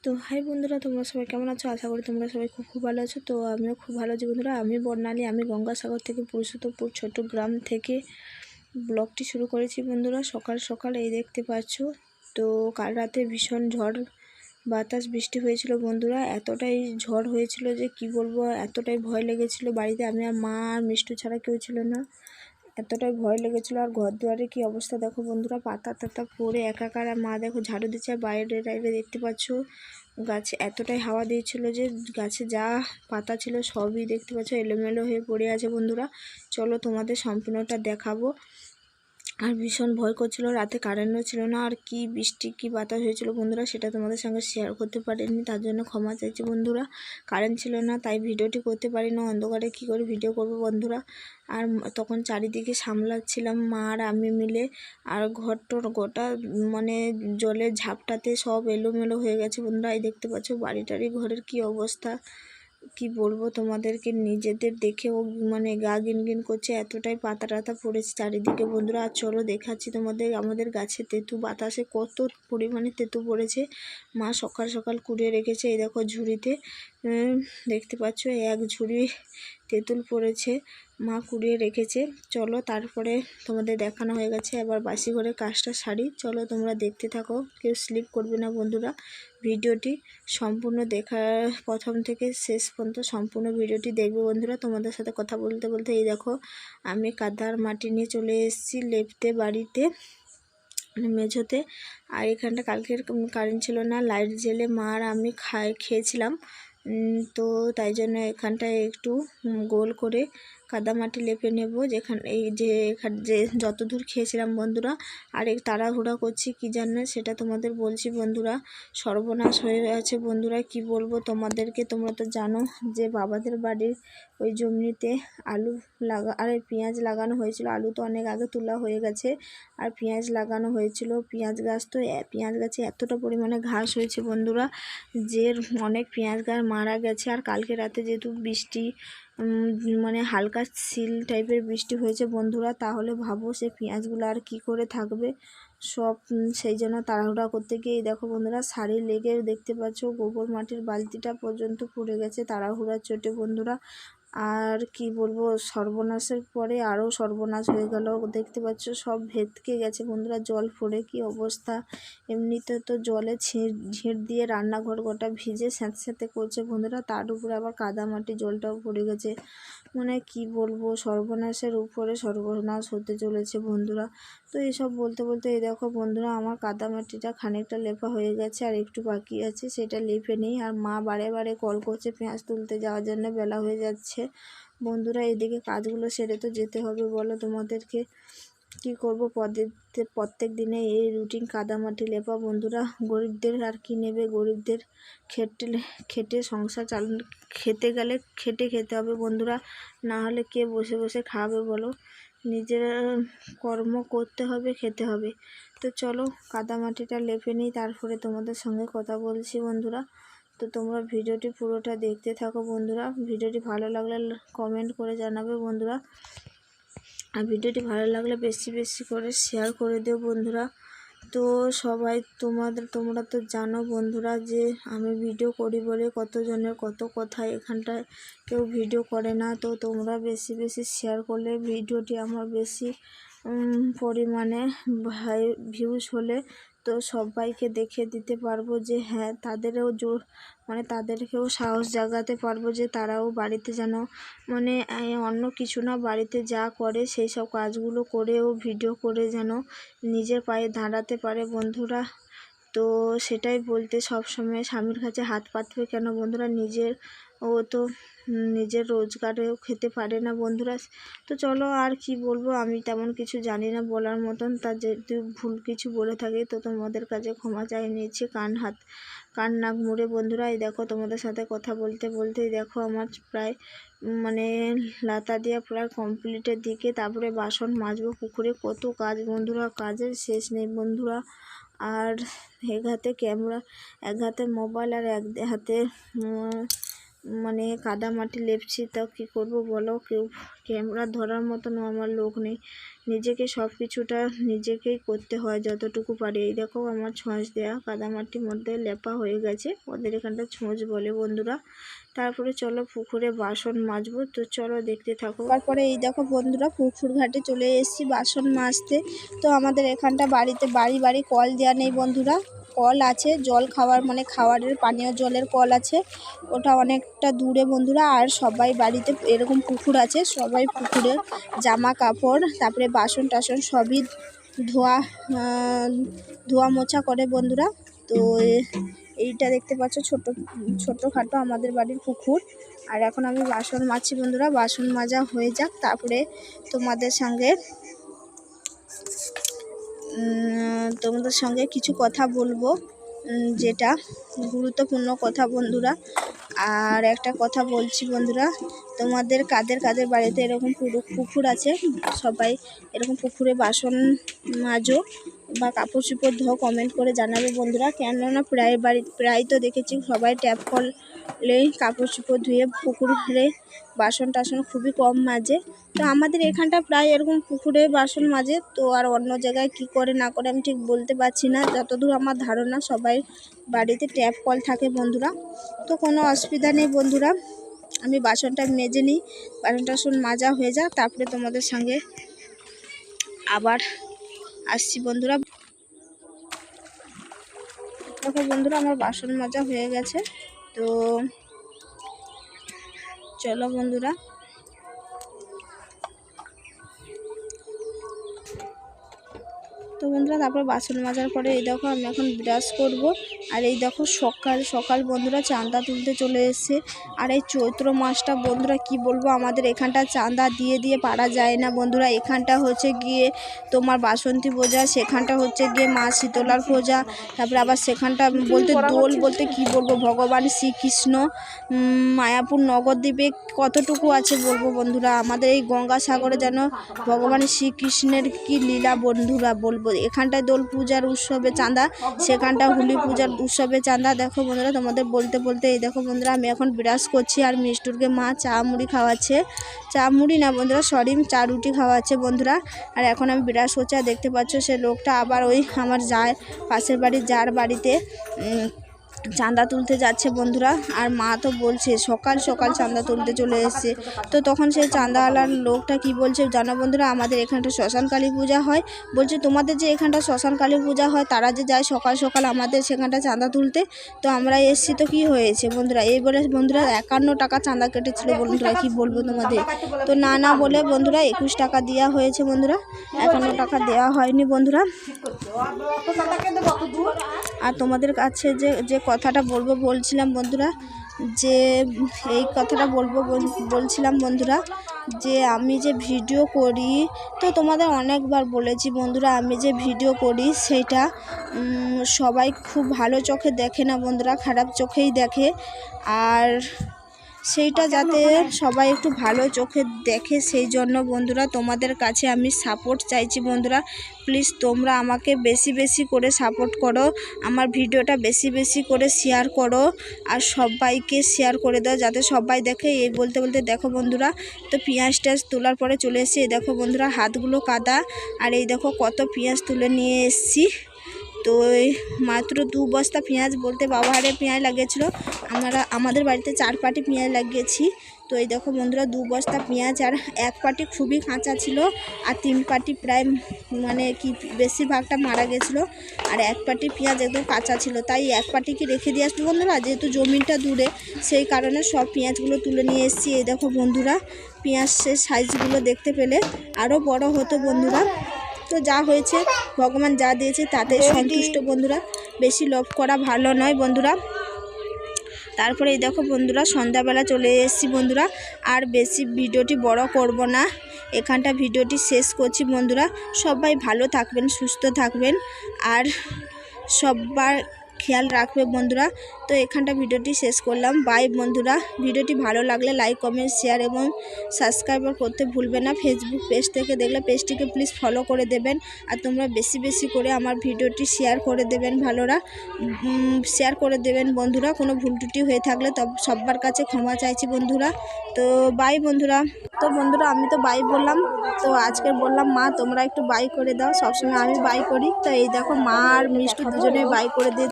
তো হাই বন্ধুরা, তোমরা সবাই কেমন আছো? আশা করি তোমরা সবাই খুব ভালো আছো। তো আমিও খুব ভালো আছি বন্ধুরা। আমি বর্ণালী, আমি গঙ্গাসাগর থেকে পুরুষোত্তমপুর ছোট গ্রাম থেকে ব্লগটি শুরু করেছি বন্ধুরা। সকাল সকাল এই দেখতে পাচ্ছ। তো কাল রাতে ভীষণ ঝড় বাতাস বৃষ্টি হয়েছিল বন্ধুরা। এতটাই ঝড় হয়েছিল যে কি বলবো, এতটাই ভয় লেগেছিল। বাড়িতে আমি আর মা আর মিষ্টু ছাড়া কেউ ছিল না। এতটাই ভয় লেগেছিলো। আর ঘর দুয়ারে কী অবস্থা দেখো বন্ধুরা, পাতা টাতা পড়ে একাকার। আর মা দেখো ঝাড়ু দিচ্ছে। আর বাইরে টাইরে দেখতে পাচ্ছ গাছে এতটাই হাওয়া দিয়েছিল যে গাছে যা পাতা ছিল সবই দেখতে পাচ্ছ এলোমেলো হয়ে পড়ে আছে বন্ধুরা। চলো তোমাদের সম্পূর্ণটা দেখাবো। আর ভীষণ ভয় করছিল, রাতে কারেন্টও ছিল না। আর কি বৃষ্টি কি বাতাস হয়েছিল বন্ধুরা, সেটা তোমাদের সঙ্গে শেয়ার করতে পারিনি, তার জন্য ক্ষমা চাইছি বন্ধুরা। কারেন্ট ছিল না তাই ভিডিওটি করতে পারি না, অন্ধকারে কি করে ভিডিও করব বন্ধুরা। আর তখন চারিদিকে সামলাচ্ছিলাম মা আর আমি মিলে। আর ঘরটোর গোটা মানে জলের ঝাপটাতে সব এলোমেলো হয়ে গেছে বন্ধুরা। এই দেখতে পাচ্ছ বাড়িটারি ঘরের কি অবস্থা, কি বলবো তোমাদেরকে, নিজেদের দেখেও মানে গা গিনগিন করছে, এতটাই পাতা টাতা পড়েছে চারিদিকে বন্ধুরা। আর চলো দেখাচ্ছি তোমাদের আমাদের গাছে তেঁতু, বাতাসে কত পরিমাণে তেঁতু পড়েছে। মা সকাল সকাল কুড়িয়ে রেখেছে। এই দেখো ঝুড়িতে দেখতে পাচ্ছ এক ঝুড়ি তেঁতুল পড়েছে, মা কুড়িয়ে রেখেছে। চলো তারপরে তোমাদের দেখানো হয়ে গেছে, এবার বাসি ঘরে কাজটা সারি। চলো তোমরা দেখতে থাকো, কেউ স্লিপ করবে না বন্ধুরা। ভিডিওটি সম্পূর্ণ দেখার প্রথম থেকে শেষ পর্যন্ত সম্পূর্ণ ভিডিওটি দেখবে বন্ধুরা। তোমাদের সাথে কথা বলতে বলতে এই দেখো আমি কাদার মাটি নিয়ে চলে এসেছি লেপতে বাড়িতে, মেঝোতে। আর এখানটা কালকের কারেন্ট ছিল না, লাইট জ্বেলে মা আর আমি খেয়েছিলাম। তো তাই জন্য এখানটায় একটু গোল করে কাদা মাটি লেপে নেব, যেখানে এই যে এখানে যে যতদূর খেয়েছিলাম বন্ধুরা। আর এই তাড়াহুড়া করছি কি জানে সেটা তোমাদের বলছি বন্ধুরা। সর্বনাশ হয়ে আছে বন্ধুরা, কি বলবো তোমাদেরকে। তোমরা তো জানো যে বাবাদের বাড়ির ওই জমিতে আলু আর পেঁয়াজ লাগানো হয়েছিল। আলু তো অনেক আগে তোলা হয়ে গেছে, আর পেঁয়াজ লাগানো হয়েছিল। পেঁয়াজ গাছ তো পেঁয়াজ গাছে এতটা পরিমাণে ঘাস হয়েছে বন্ধুরা যে অনেক পেঁয়াজ গাছ মারা গেছে। আর কালকে রাতে যেহেতু বৃষ্টি মানে হালকা সিল টাইপের বৃষ্টি হয়েছে বন্ধুরা, তাহলে ভাবো সে পেঁয়াজগুলো আর কি করে থাকবে সব। সেই জন্য তাড়াহুড়া করতে গিয়ে দেখো বন্ধুরা শাড়ি লেগে দেখতে পাচ্ছ গোবর মাটির বালতিটা পর্যন্ত পড়ে গেছে তাড়াহুড়ার চোটে বন্ধুরা। আর কি বলবো, সর্বনাশের পরে আরও সর্বনাশ হয়ে গেল। দেখতে পাচ্ছ সব ভেতকে গেছে বন্ধুরা, জল পড়ে কি অবস্থা। এমনিতে তো জলে ঝিঁট দিয়ে রান্নাঘর গোটা ভিজে স্যাঁতস্যাঁতে করছে বন্ধুরা, তার উপরে আবার কাদা মাটি জলটাও পড়ে গেছে। মানে কি বলবো, সর্বনাশের উপরে সর্বনাশ হতে চলেছে বন্ধুরা। তো এসব বলতে বলতে এই দেখো বন্ধুরা আমার কাদা মাটিটা খানিকটা লেপা হয়ে গেছে, আর একটু বাকি আছে, সেটা লেপে নেই। আর মা বারে বারে কল করছে পেঁয়াজ তুলতে যাওয়ার জন্য, বেলা হয়ে যাচ্ছে বন্ধুরা। এদিকে কাজগুলো সেরে তো যেতে হবে বলো তোমাদেরকে, কি করব। প্রত্যেক দিনে এই রুটিন কাদামাটি লেপা বন্ধুরা। গরিবদের আর কি নেবে, গরিবদের খেটে সংসার খেতে গেলে খেটে খেতে হবে বন্ধুরা, না হলে কে বসে বসে খাবে বলো। নিজের কর্ম করতে হবে, খেতে হবে। তো চলো কাদামাটিটা লেপে নিই, তারপরে তোমাদের সঙ্গে কথা বলছি বন্ধুরা। তো তোমরা ভিডিওটি পুরোটা দেখতে থাকো বন্ধুরা। ভিডিওটি ভালো লাগলে কমেন্ট করে জানাবে বন্ধুরা। আর ভিডিওটি ভালো লাগলে বেশি বেশি করে শেয়ার করে দিও বন্ধুরা। তো সবাই তোমরা তো জানো বন্ধুরা যে আমি ভিডিও করি বলে কতজনের কত কথা, এখানটায় কেউ ভিডিও করে না। তো তোমরা বেশি বেশি শেয়ার করলে ভিডিওটি আমার বেশি পরিমাণে ভিউজ হলে তো সবাইকে দেখে দিতে পারবো যে হ্যাঁ তাদেরও মানে তাদেরকেও সাহস জাগাতে পারবো যে তারাও বাড়িতে যেন মানে অন্য কিছু না, বাড়িতে যা করে সেই সব কাজগুলো করেও ভিডিও করে যেন নিজের পায়ে দাঁড়াতে পারে বন্ধুরা। তো সেটাই বলতে সবসময় স্বামীর কাছে হাত পাতবে কেন বন্ধুরা, ও তো নিজের রোজগারেও খেতে পারে না বন্ধুরা। তো চলো আর কি বলবো, আমি তেমন কিছু জানি না বলার মতন, তা যদি ভুল কিছু বলে থাকি তো তোমাদের কাছে ক্ষমা চাই নিয়েছি কান নাক মুড়ে বন্ধুরা। এই দেখো তোমাদের সাথে কথা বলতে বলতেই দেখো আমার প্রায় মানে লাতা দিয়া প্রায় কমপ্লিটের দিকে। তারপরে বাসন মাজবো, পুকুরে কত কাজ বন্ধুরা, কাজের শেষ নেই বন্ধুরা। আর এক হাতে ক্যামেরা, এক হাতে মোবাইল, আর এক হাতে মানে কাদা মাটি লেপছি। তাও কী করবো বলো, কেউ ক্যামেরা ধরার মতনও আমার লোক নেই। নিজেকে সব কিছুটা নিজেকেই করতে হয় যতটুকু পারি। এই দেখো আমার ছোঁচ দেওয়া কাদামাটির মধ্যে লেপা হয়ে গেছে, ওদের এখানটা ছোঁচ বলে বন্ধুরা। তারপরে চলো পুকুরে বাসন মাজবো, তো চলো দেখতে থাকো। তারপরে এই দেখো বন্ধুরা পুকুর ঘাটে চলে এসেছি বাসন মাজতে। তো আমাদের এখানটা বাড়িতে বাড়ি বাড়ি কল দেওয়া নেই বন্ধুরা, কল আছে জল খাওয়ার মানে খাওয়ারের পানীয় জলের কল আছে, ওটা অনেকটা দূরে বন্ধুরা। আর সবাই বাড়িতে এরকম পুকুর আছে, সবাই পুকুরে জামা কাপড় তারপরে বাসন টাসন সবই ধোয়া মোছা করে বন্ধুরা। তো এইটা দেখতে পাচ্ছ ছোটোখাটো আমাদের বাড়ির পুকুর। আর এখন আমি বাসন মাজছি বন্ধুরা, বাসন মাজা হয়ে যাক তারপরে তোমাদের সঙ্গে কিছু কথা বলবো, যেটা গুরুত্বপূর্ণ কথা বন্ধুরা। আর একটা কথা বলছি বন্ধুরা, তোমাদের কাদের বাড়িতে এরকম পুকুর আছে, সবাই এরকম পুকুরে বাসন মাজো বা কাপড় চোপড় ধোও, কমেন্ট করে জানাবে বন্ধুরা। কেননা প্রায় তো দেখেছি সবাই ট্যাপ কলেই কাপড় চোপড় ধুয়ে পুকুরে বাসন টাসন খুবই কম মাজে। তো আমাদের এখানটা প্রায় এরকম পুকুরে বাসন মাজে, তো আর অন্য জায়গায় কি করে না করে আমি ঠিক বলতে পারছি না। যতদূর আমার ধারণা সবাই বাড়িতে ট্যাপ কল থাকে বন্ধুরা, তো কোনো অসুবিধা নেই বন্ধুরা। আমি বাসনটা মেজে নিই, বাসন টাসন মাজা হয়ে যাক তারপরে তোমাদের সঙ্গে আবার আসছি বন্ধুরা। দেখো বন্ধুরা আমার বাসন মাজা হয়ে গেছে, তো চলো বন্ধুরা। তো বন্ধুরা তারপর বাসন মাজার পরে এই দেখো আমি এখন ব্রাশ করব। আর এই দেখো সকাল সকাল বন্ধুরা চাঁদা তুলতে চলে এসেছে। আর এই চৈত্র মাসটা বন্ধুরা কি বলবো, আমাদের এখানটা চাঁদা দিয়ে পারা যায় না বন্ধুরা। এখানটা হচ্ছে গিয়ে তোমার বাসন্তী পূজা, সেখানটা হচ্ছে গিয়ে মা শীতলার পূজা, তারপরে আবার সেখানটা বলতে দোল বলতে কি বলবো, ভগবান শ্রীকৃষ্ণ মায়াপুর নগরদ্বীপে কতটুকু আছে বলবো বন্ধুরা। আমাদের এই গঙ্গাসাগরে যেন ভগবান শ্রীকৃষ্ণের কি লীলা বন্ধুরা বলবো। এখানটায় দোল পূজার উৎসবে চাঁদা, সেখানটা হোলি পূজার উৎসবে চাঁদা। দেখো বন্ধুরা তোমাদের বলতে এই দেখো বন্ধুরা আমি এখন বিরাজ করছি। আর মিষ্টুরকে মা চা মুড়ি খাওয়াচ্ছে, চা মুড়ি না বন্ধুরা সরি চা রুটি খাওয়াচ্ছে বন্ধুরা। আর এখন আমি বিরাজ করছি। আর দেখতে পাচ্ছ সে লোকটা আবার ওই আমার যায় পাশের বাড়ির যার বাড়িতে চাঁদা তুলতে যাচ্ছে বন্ধুরা। আর মা তো বলছে সকাল সকাল চাঁদা তুলতে চলে এসছে। তো তখন সেই চাঁদাওয়ালার লোকটা কি বলছে জানো বন্ধুরা, আমাদের এখানটা শ্মশান কালী পূজা হয়, বলছে তোমাদের যে এখানটা শ্মশান কালী পূজা হয় তারা যে যায় সকাল সকাল আমাদের সেখানটা চাঁদা তুলতে, তো আমরা এসছি তো কি হয়েছে বন্ধুরা। এই বলে বন্ধুরা 51 টাকা চাঁদা কেটেছিল বন্ধুরা, কি বলবো তোমাদের। তো না বলে বন্ধুরা 21 টাকা দেওয়া হয়েছে বন্ধুরা, 51 টাকা দেওয়া হয়নি বন্ধুরা। আর তোমাদের কাছে যে কথাটা বলছিলাম বন্ধুরা, যে এই কথাটা বলছিলাম বন্ধুরা, যে আমি যে ভিডিও করি, তো তোমাদের অনেকবার বলেছি বন্ধুরা, আমি যে ভিডিও করি সেইটা সবাই খুব ভালো চোখে দেখে না বন্ধুরা, খারাপ চোখেই দেখে। আর সেইটা যাতে সবাই একটু ভালো চোখে দেখে, সেই জন্য বন্ধুরা তোমাদের কাছে আমি সাপোর্ট চাইছি বন্ধুরা। প্লিজ তোমরা আমাকে বেশি করে সাপোর্ট করো, আমার ভিডিওটা বেশি করে শেয়ার করো, আর সবাইকে শেয়ার করে দাও যাতে সবাই দেখে। এই বলতে দেখো বন্ধুরা, তো পেঁয়াজ টাজ তোলার পরে চলে এসেছি। এই দেখো বন্ধুরা হাতগুলো কাদা, আর এই দেখো কত পেঁয়াজ তুলে নিয়ে এসেছি। তো মাত্র 2 বস্তা পেঁয়াজ, বলতে বাবারে পেঁয়াজ লাগিয়েছিল, আমাদের বাড়িতে 4 পাটি পেঁয়াজ লাগিয়েছি। তো এই দেখো বন্ধুরা 2 বস্তা পেঁয়াজ, আর 1 পাটি খুবই কাঁচা ছিল, আর 3 পাটি প্রায় মানে কি বেশিরভাগটা মারা গেছিলো, আর 1 পাটি পেঁয়াজ একদম কাঁচা ছিল, তাই 1 পাটিকে রেখে দিয়ে আসলো বন্ধুরা, যেহেতু জমিটা দূরে সেই কারণে সব পেঁয়াজগুলো তুলে নিয়ে এসেছি। এই দেখো বন্ধুরা পেঁয়াজের সাইজগুলো দেখতে পেলে আরও বড় হতো বন্ধুরা। তো যা হয়েছে ভগবান যা দিয়েছে তাতে সন্তুষ্ট বন্ধুরা, বেশি লোভ করা ভালো নয় বন্ধুরা। তারপরে এই দেখো বন্ধুরা সন্ধ্যাবেলা চলে এসেছি বন্ধুরা, আর বেশি ভিডিওটি বড় করব না, এখানটা ভিডিওটি শেষ করছি বন্ধুরা। সবাই ভালো থাকবেন, সুস্থ থাকবেন, আর সবার খেয়াল রাখবে বন্ধুরা। তো এখানটা ভিডিওটি শেষ করলাম। বাই বন্ধুরা। ভিডিওটি ভালো লাগলে লাইক কমেন্ট শেয়ার এবং সাবস্ক্রাইব করতে ভুলবে না। ফেসবুক পেজ থেকে দেখলে পেজটিকে প্লিজ ফলো করে দেবেন। আর তোমরা বেশি বেশি করে আমার ভিডিওটি শেয়ার করে দেবেন। ভালোরা শেয়ার করে দেবেন বন্ধুরা। কোনো ভুল ত্রুটি হয়ে থাকলে সবার কাছে ক্ষমা চাইছি বন্ধুরা। তো বাই বন্ধুরা। তো বন্ধুরা আমি তো বাই বললাম, তো আজকে বললাম মা তোমরা একটু বাই করে দাও। সবসময় আমি বাই করি। তো এই দেখো মা আর মিষ্টি দুজনে বাই করে দিয়ে